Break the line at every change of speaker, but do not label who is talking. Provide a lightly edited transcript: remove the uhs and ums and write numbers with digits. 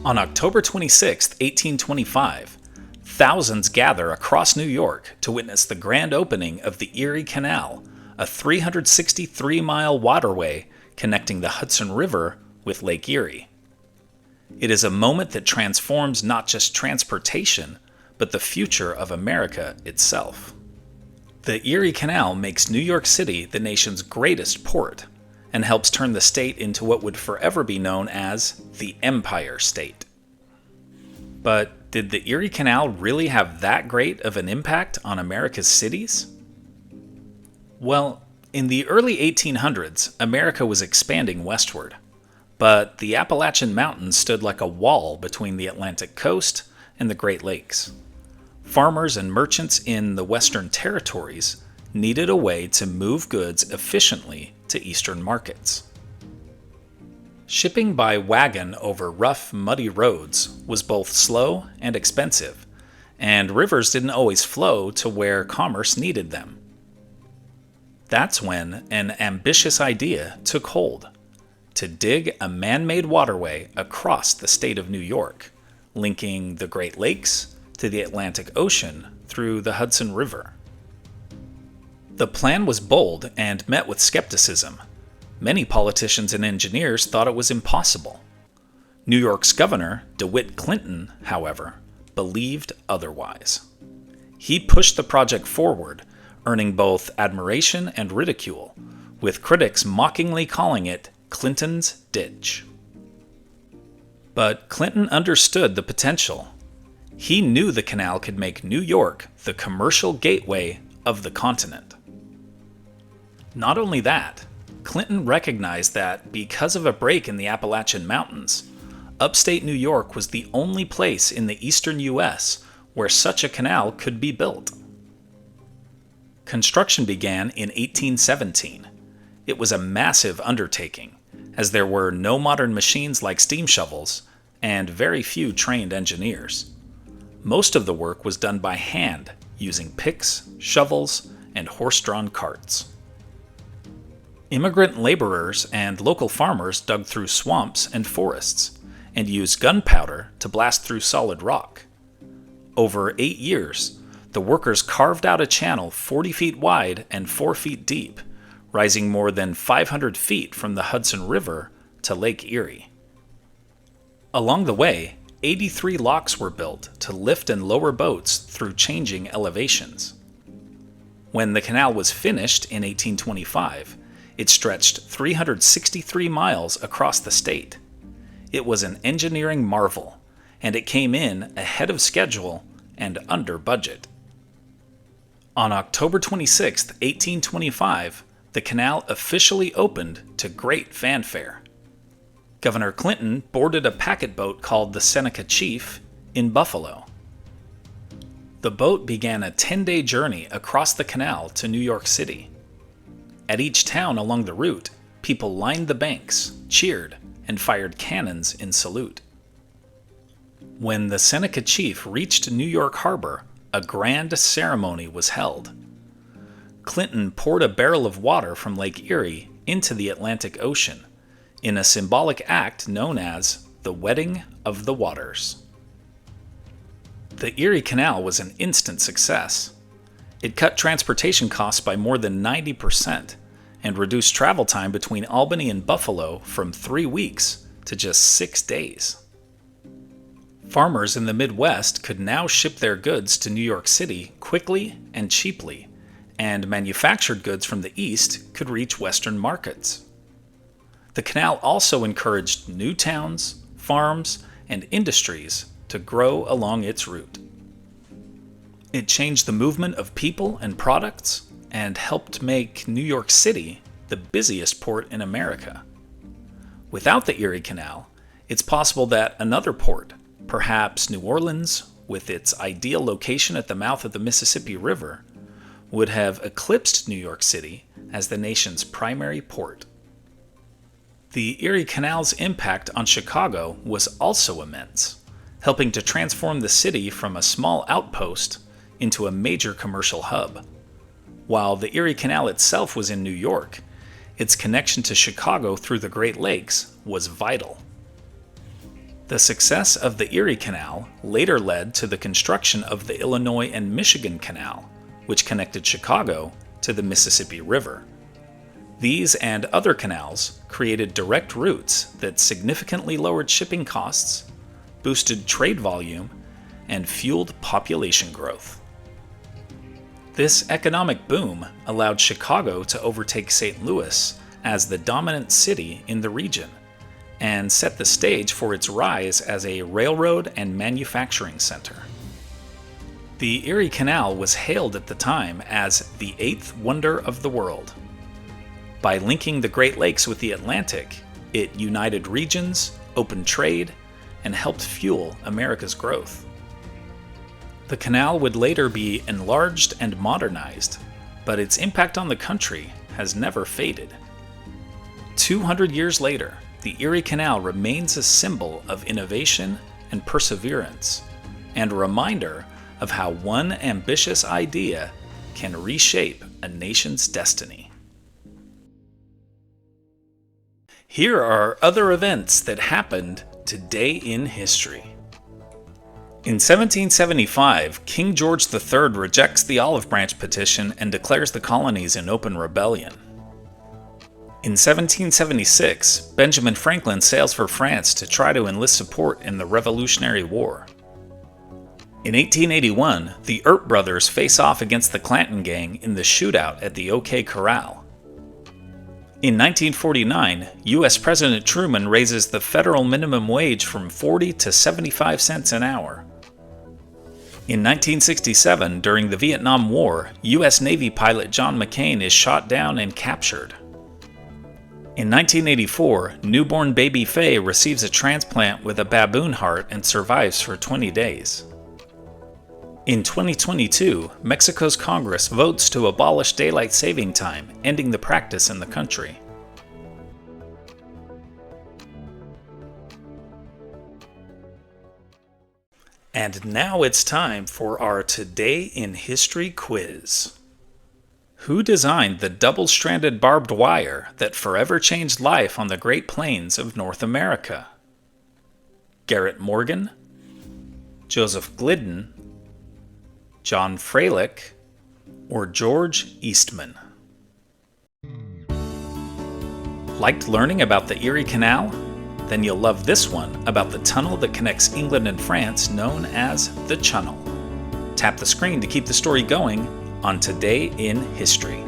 On October 26, 1825, thousands gather across New York to witness the grand opening of the Erie Canal, a 363-mile waterway connecting the Hudson River with Lake Erie. It is a moment that transforms not just transportation, but the future of America itself. The Erie Canal makes New York City the nation's greatest port, and helps turn the state into what would forever be known as the Empire State. But did the Erie Canal really have that great of an impact on America's cities? Well, in the early 1800s, America was expanding westward, but the Appalachian Mountains stood like a wall between the Atlantic coast and the Great Lakes. Farmers and merchants in the Western Territories needed a way to move goods efficiently to eastern markets. Shipping by wagon over rough, muddy roads was both slow and expensive, and rivers didn't always flow to where commerce needed them. That's when an ambitious idea took hold: to dig a man-made waterway across the state of New York, linking the Great Lakes to the Atlantic Ocean through the Hudson River. The plan was bold and met with skepticism. Many politicians and engineers thought it was impossible. New York's Governor DeWitt Clinton, however, believed otherwise. He pushed the project forward, earning both admiration and ridicule, with critics mockingly calling it Clinton's Ditch. But Clinton understood the potential. He knew the canal could make New York the commercial gateway of the continent. Not only that, Clinton recognized that because of a break in the Appalachian Mountains, upstate New York was the only place in the eastern U.S. where such a canal could be built. Construction began in 1817. It was a massive undertaking, as there were no modern machines like steam shovels and very few trained engineers. Most of the work was done by hand, using picks, shovels, and horse-drawn carts. Immigrant laborers and local farmers dug through swamps and forests and used gunpowder to blast through solid rock. Over 8 years, the workers carved out a channel 40 feet wide and 4 feet deep, rising more than 500 feet from the Hudson River to Lake Erie. Along the way, 83 locks were built to lift and lower boats through changing elevations. When the canal was finished in 1825, it stretched 363 miles across the state. It was an engineering marvel, and it came in ahead of schedule and under budget. On October 26, 1825, the canal officially opened to great fanfare. Governor Clinton boarded a packet boat called the Seneca Chief in Buffalo. The boat began a 10-day journey across the canal to New York City. At each town along the route, people lined the banks, cheered, and fired cannons in salute. When the Seneca Chief reached New York Harbor, a grand ceremony was held. Clinton poured a barrel of water from Lake Erie into the Atlantic Ocean in a symbolic act known as the Wedding of the Waters. The Erie Canal was an instant success. It cut transportation costs by more than 90% and reduced travel time between Albany and Buffalo from 3 weeks to just 6 days. Farmers in the Midwest could now ship their goods to New York City quickly and cheaply, and manufactured goods from the East could reach Western markets. The canal also encouraged new towns, farms, and industries to grow along its route. It changed the movement of people and products and helped make New York City the busiest port in America. Without the Erie Canal, it's possible that another port, perhaps New Orleans, with its ideal location at the mouth of the Mississippi River, would have eclipsed New York City as the nation's primary port. The Erie Canal's impact on Chicago was also immense, helping to transform the city from a small outpost into a major commercial hub. While the Erie Canal itself was in New York, its connection to Chicago through the Great Lakes was vital. The success of the Erie Canal later led to the construction of the Illinois and Michigan Canal, which connected Chicago to the Mississippi River. These and other canals created direct routes that significantly lowered shipping costs, boosted trade volume, and fueled population growth. This economic boom allowed Chicago to overtake St. Louis as the dominant city in the region, and set the stage for its rise as a railroad and manufacturing center. The Erie Canal was hailed at the time as the eighth wonder of the world. By linking the Great Lakes with the Atlantic, it united regions, opened trade, and helped fuel America's growth. The canal would later be enlarged and modernized, but its impact on the country has never faded. 200 years later, the Erie Canal remains a symbol of innovation and perseverance, and a reminder of how one ambitious idea can reshape a nation's destiny. Here are other events that happened today in history. In 1775, King George III rejects the Olive Branch Petition and declares the colonies in open rebellion. In 1776, Benjamin Franklin sails for France to try to enlist support in the Revolutionary War. In 1881, the Earp brothers face off against the Clanton Gang in the shootout at the OK Corral. In 1949, U.S. President Truman raises the federal minimum wage from 40 to 75 cents an hour. In 1967, during the Vietnam War, U.S. Navy pilot John McCain is shot down and captured. In 1984, newborn baby Faye receives a transplant with a baboon heart and survives for 20 days. In 2022, Mexico's Congress votes to abolish daylight saving time, ending the practice in the country. And now it's time for our Today in History quiz. Who designed the double-stranded barbed wire that forever changed life on the Great Plains of North America? Garrett Morgan, Joseph Glidden, John Freilich, or George Eastman? Liked learning about the Erie Canal? Then you'll love this one about the tunnel that connects England and France, known as the Chunnel. Tap the screen to keep the story going on Today in History.